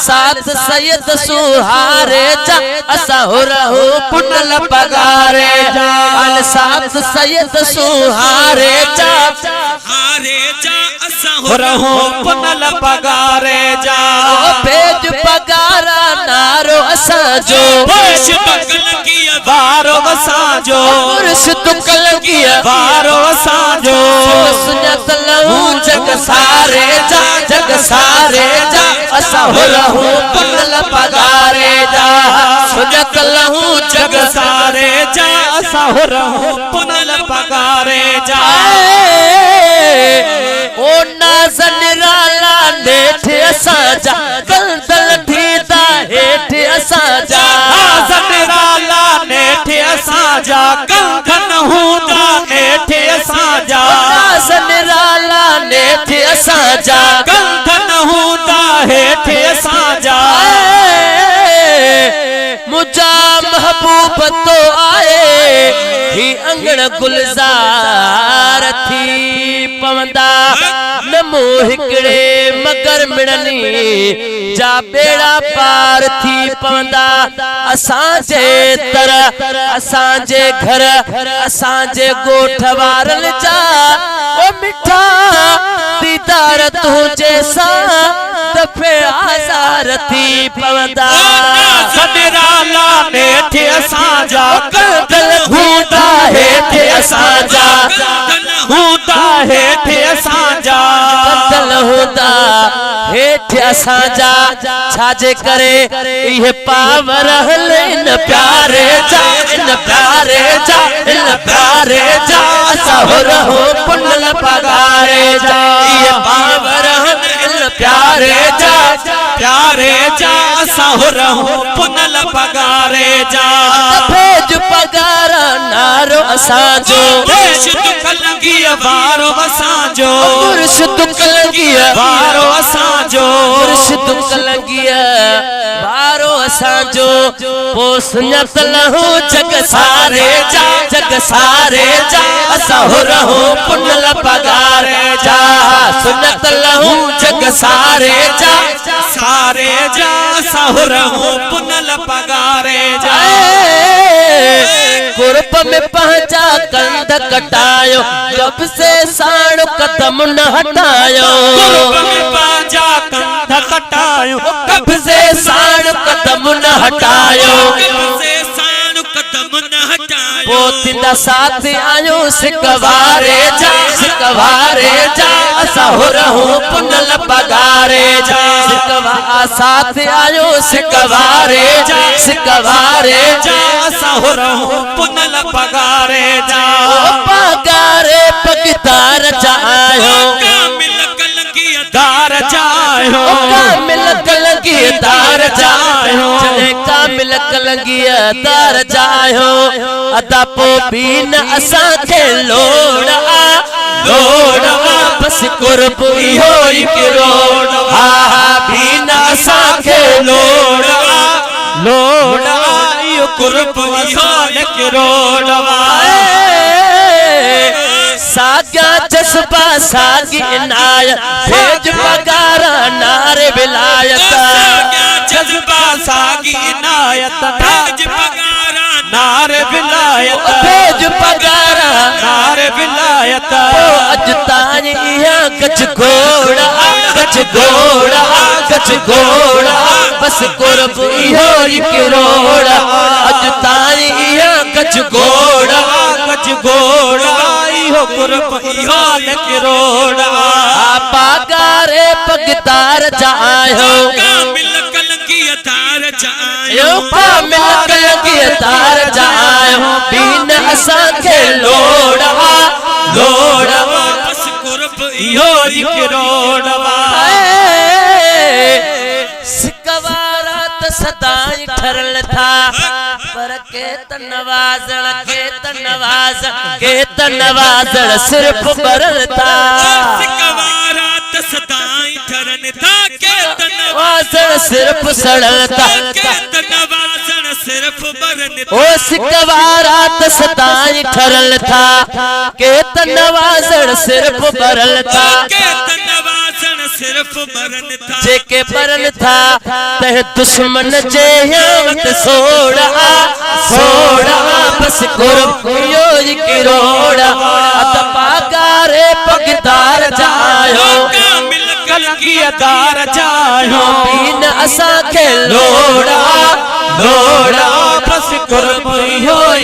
साथ सैयद सुहारे जा असा हो रहो पुनल पगारे जा आल साथ सैयद सुहारे जा हारे जा असा हो रहो पुनल पगारे जा भेज पगारा नारो असा जो वारो वसाजो मुर्शिद कलगी वारो वसाजो सुनत लहू जग सारे जा असा हो रहू पुनल पगारे जा सुनत लहू जग सारे जा असा हो रहो पुनल पगारे जा ओ नाज़न राला नेठ असा जा दल थींदा हेठ असा जा नाज़न राला नेठ असा जा कंगन हूंदा नेठ असा जा नाज़न राला नेठ असा जा कंगन हूंदा हेठ असा जा मुझा महबूब तो आए ही अंगण गुलजार थी पवंदा नमो हिकड़े मगर मिड़नी जा बेड़ा पार थी पवंदा असांजे तर असांजे घर असांजे गोठ वारन जा ओ मिठा दीदार तुझे सा दफे आज़ार थी पवंदा सनराला नेठ असांजा कंदल हूंदा हेठ असांजा हूंदा हेठ असांजा कंदल हूंदा हेठ असांजा छाजे करे इहे पावर हले इन प्यारे जा असा हो रहो पुनल पगारे जा इहे पावर हले इन प्यारे जा असा हो रहो पुनल पगारे जा भेज पगारा नारो असांजो मुर्शिद कलगी वारो असांजो मुर्शिद कलगी वारो असांजो मुर्शिद कलगी वारो असांजो पो सुञत लहू जग सारे जा असा हो रहो पुनल पगारे जा सुञत लहू जग सारे जा असा हो रहो पुनल पगारे जा कुर्ब में पहुंचा कंध कटायो कब से साण कदम न हटायो कुर्ब में पहुंचा कंध कटायो कब से साण कदम न हटायो पोतिंदा साथ आयो सिकवारे जा असा हो रहो पुनल पगारे जा सिकवा साथ आयो सिकवारे जा असा हो रहो पुनल पगारे जा पगारे पगदार जायो दार जायो कामिल कलगी दार जायो कामिल कलगी दार जायो अदा पो बीन असां के लोड़ा बस कुर्ब इहो ई किरोड़ हा बीन असां के लोड़ा इहो कुर्ब इहो ई किरोड़ साग्या जज्बा सागी इनायत भेज पगारा नारे विलायत जज्बा सागी इनायत भेज पगारा नारे विलायत भेज पगारा नारे विलायत अज ताई इहा गज घोड़ा बस कुर्ब इहो ई किरोड़ अज ताई इहा गज घोड़ा इहो कुर्ब इहो ई किरोड़ पगारे पगदार जायो कामिल कलगी तार जायो बीन असां के लोड़ा बस कुर्ब इहो ई किरोड़ सिकवारा त सदाई ठरल था पर के त नवाज़ण सिर्फ बरल था सिकवारा त सदाई ठरल था के त नवाज़ण सिर्फ सड़ल था सिर्फ बरन ओ सिकवारा त सदाई ठरल था के त नवाज़ण सिर्फ बरल था सिर्फ मरन था जेके मरन था तह दुश्मन जे यावत सोड़ा बस कुर्ब योज किरोड़ा अत पागारे पगदार जायो कलंगियदार जायो बीन असा के लोड़ा बस कुर्ब योज